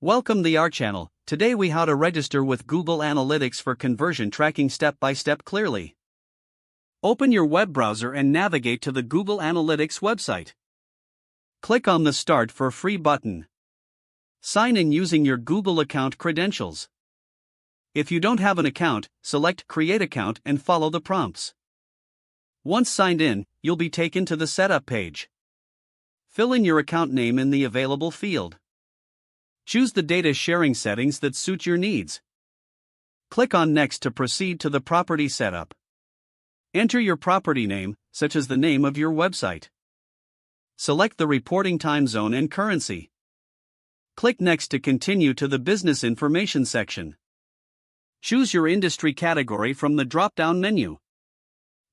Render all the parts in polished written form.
Welcome to our channel. Today we how to register with Google Analytics for conversion tracking step by step clearly. Open your web browser and navigate to the Google Analytics website. Click on the Start for Free button. Sign in using your Google account credentials. If you don't have an account, select Create Account and follow the prompts. Once signed in, you'll be taken to the Setup page. Fill in your account name in the available field. Choose the data sharing settings that suit your needs. Click on Next to proceed to the property setup. Enter your property name, such as the name of your website. Select the reporting time zone and currency. Click Next to continue to the business information section. Choose your industry category from the drop-down menu.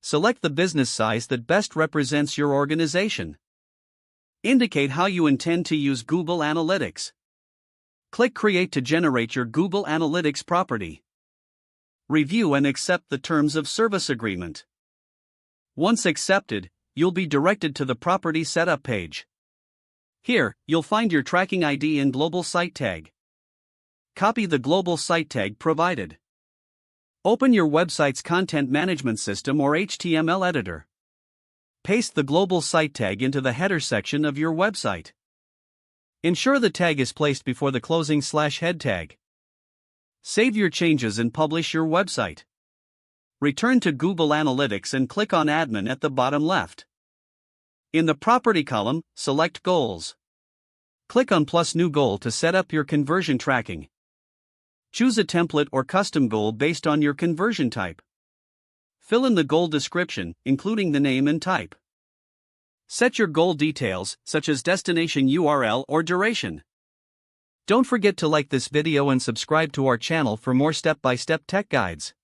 Select the business size that best represents your organization. Indicate how you intend to use Google Analytics. Click Create to generate your Google Analytics property. Review and accept the Terms of Service Agreement. Once accepted, you'll be directed to the Property Setup page. Here, you'll find your tracking ID and global site tag. Copy the global site tag provided. Open your website's content management system or HTML editor. Paste the global site tag into the header section of your website. Ensure the tag is placed before the closing /head tag. Save your changes and publish your website. Return to Google Analytics and click on Admin at the bottom left. In the Property column, select Goals. Click on plus New Goal to set up your conversion tracking. Choose a template or custom goal based on your conversion type. Fill in the goal description, including the name and type. Set your goal details, such as destination URL or duration. Don't forget to like this video and subscribe to our channel for more step-by-step tech guides.